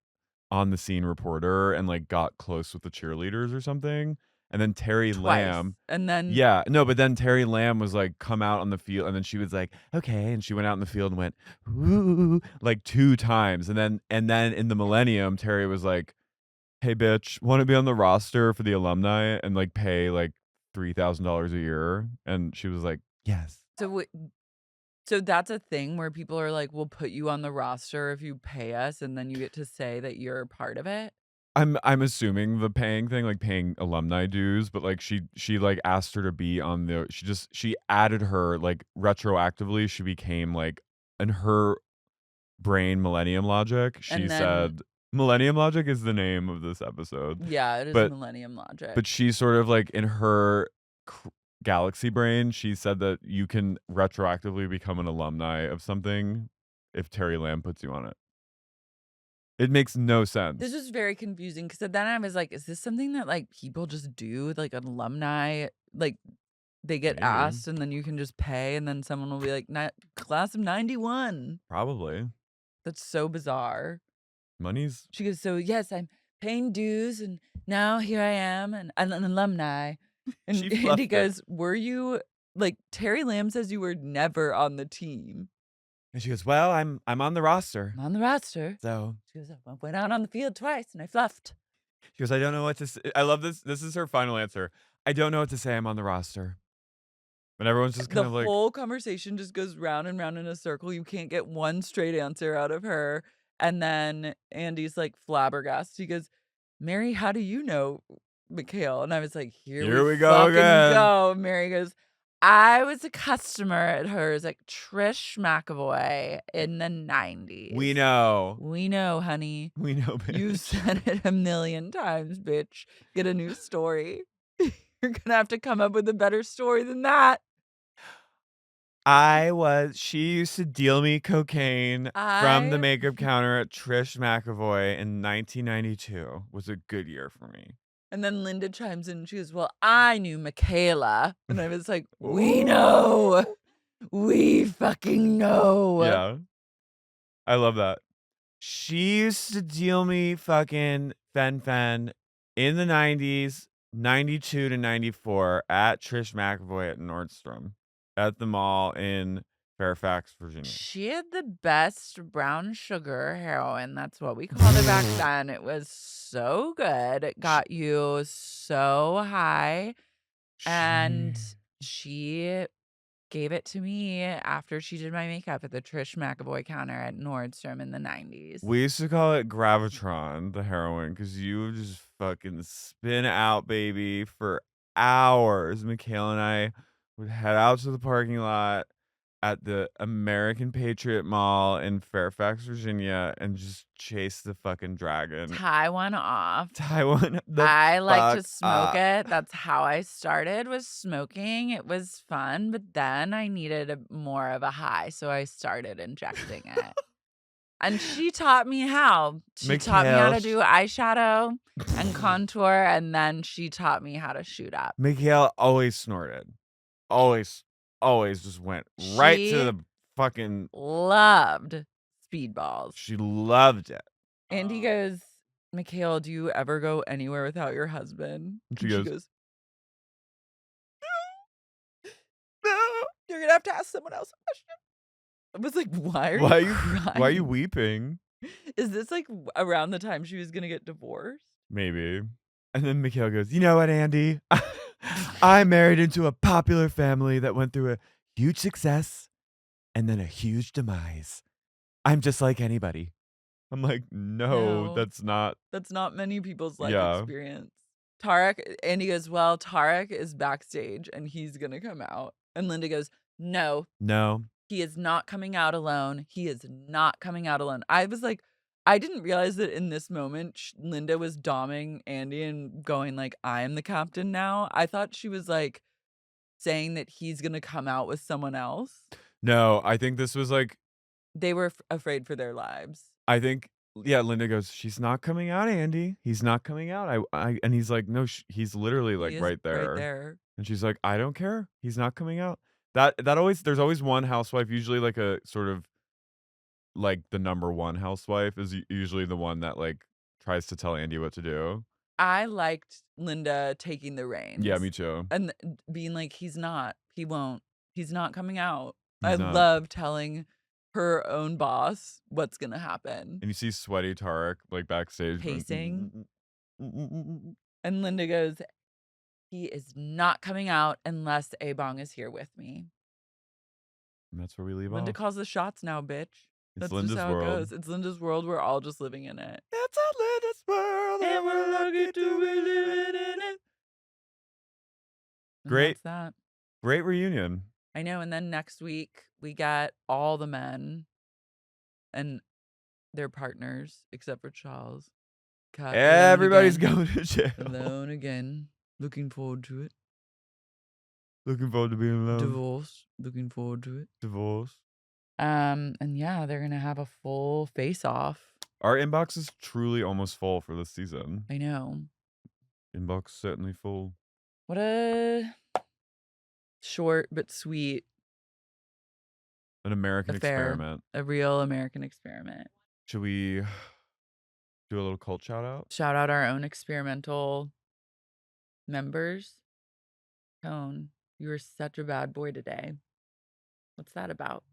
on-the-scene reporter, and like got close with the cheerleaders or something. And then Terry Lamb, and then but then Terry Lamb was like, come out on the field, and then she was like, okay, and she went out in the field and went, ooh, like 2 times, and then in the Millennium, Terry was like, hey bitch, want to be on the roster for the alumni and like pay like $3,000 a year? And she was like, yes. So that's a thing where people are like, we'll put you on the roster if you pay us, and then you get to say that you're a part of it. I'm assuming the paying thing, like paying alumni dues, but like she like asked her to be on the, she added her like retroactively. She became like, in her brain, Millennium Logic. She said Millennium Logic is the name of this episode. Yeah, it is Millennium Logic. But she sort of like in her galaxy brain, she said that you can retroactively become an alumni of something if Terry Lamb puts you on it. It makes no sense. This was very confusing because then I was like, is this something that like people just do? Like an alumni, like they get asked and then you can just pay and then someone will be like, class of 91. Probably. That's so bizarre. Money's. She goes, so yes, I'm paying dues and now here I am and I'm an alumni. And he goes, were you, like, Terry Lamb says you were never on the team. And she goes, well, I'm on the roster. I'm on the roster. So she goes, I went out on the field twice and I fluffed. She goes, I don't know what to say. I love this. This is her final answer. I don't know what to say. I'm on the roster. And everyone's just kind of like. The whole conversation just goes round and round in a circle. You can't get one straight answer out of her. And then Andy's like flabbergasted. He goes, Mary, how do you know Michaele? And I was like, here we go again. Mary goes, I was a customer at hers, like Trish McAvoy in the 90s. We know. We know, honey. We know, bitch. You said it a million times, bitch. Get a new story. You're gonna have to come up with a better story than that. She used to deal me cocaine from the makeup counter at Trish McAvoy in 1992. Was a good year for me. And then Lynda chimes in and she goes, well, I knew Michaele. And I was like, we know. We fucking know. Yeah. I love that. She used to deal me fucking fen in the 90s, 92 to 94 at Trish McAvoy at Nordstrom at the mall in Fairfax, Virginia. She had the best brown sugar heroin. That's what we called it back then. It was so good. It got you so high. And she gave it to me after she did my makeup at the Trish McAvoy counter at Nordstrom in the 90s. We used to call it Gravitron, the heroin, because you would just fucking spin out, baby, for hours. Michaele and I would head out to the parking lot at the American Patriot Mall in Fairfax, Virginia, and just chase the fucking dragon. Tie one off. I like to smoke it. That's how I started, was smoking. It was fun, but then I needed more of a high, so I started injecting it. And she taught me how. She taught me how to do eyeshadow and contour, and then she taught me how to shoot up. Michaele always snorted. Always just went right to the fucking... Loved speedballs. She loved it. And he goes, Michaele, do you ever go anywhere without your husband? And she goes, no. You're going to have to ask someone else a question. I was like, why are you crying? Why are you weeping? Is this like around the time she was going to get divorced? Maybe. And then Michaele goes, you know what, Andy? I married into a popular family that went through a huge success and then a huge demise. I'm just like anybody. I'm like, no. That's not many people's life experience. Tareq, Andy goes, well, Tareq is backstage and he's going to come out. And Lynda goes, no. He is not coming out alone. He is not coming out alone. I was like, I didn't realize that in this moment, Lynda was doming Andy and going like, I am the captain now. I thought she was like saying that he's going to come out with someone else. No, I think this was like... They were afraid for their lives. I think, yeah, Lynda goes, she's not coming out, Andy. He's not coming out. And he's like, no, he's literally like right there. And she's like, I don't care. He's not coming out. There's always one housewife, usually like a sort of like the number one housewife is usually the one that like tries to tell Andy what to do. I liked Lynda taking the reins. Yeah, me too. And being like, he won't, he's not coming out. I love telling her own boss what's going to happen. And you see sweaty Tareq like backstage. Pacing. And Lynda goes, he is not coming out unless Ebong is here with me. And that's where we leave off. Lynda calls the shots now, bitch. That's Lynda's just how world. it goes. It's Lynda's world. We're all just living in it. It's a Lynda's world. And we're lucky to be living in it. Great. That's that. Great reunion. I know. And then next week, we got all the men and their partners, except for Charles. Everybody's going to jail. Alone again. Looking forward to it. Looking forward to being alone. Divorce. Looking forward to it. Divorce. And yeah, they're gonna have a full face-off. Our inbox is truly almost full for this season. I know. Inbox certainly full. What a short but sweet an American experiment. A real American experiment. Should we do a little cult shout out? Shout out our own experimental members. Tone, you were such a bad boy today. What's that about?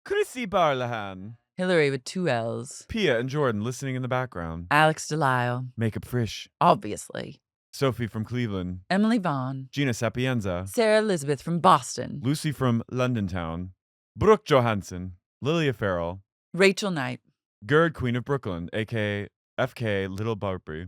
Chrissy Barlahan. Hillary with 2 L's. Pia and Jordan listening in the background. Alex Delisle. Makeup Frisch. Obviously. Sophie from Cleveland. Emily Vaughn. Gina Sapienza. Sarah Elizabeth from Boston. Lucy from London Town. Brooke Johansson. Lilia Farrell. Rachel Knight. Gerd, Queen of Brooklyn, a.k.a. FK Little Barbie.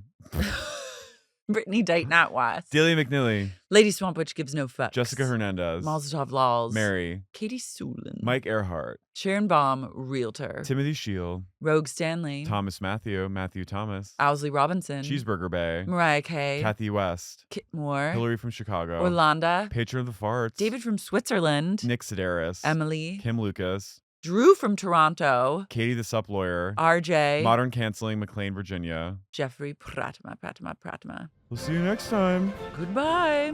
Brittany Date Not West. Delia McNilly. Lady Swamp Witch Gives No Fucks. Jessica Hernandez. Mazatov Laws. Mary. Katie Sulin. Mike Earhart. Sharon Baum, Realtor. Timothy Shield. Rogue Stanley. Thomas Matthew Thomas. Owsley Robinson. Cheeseburger Bay. Mariah Kay. Kathy West. Kit Moore. Hillary from Chicago. Orlando. Patron of the Farts. David from Switzerland. Nick Sedaris. Emily. Kim Lucas. Drew from Toronto. Katie the Sup Lawyer. RJ. Modern Canceling, McLean, Virginia. Jeffrey Pratma. We'll see you next time. Goodbye.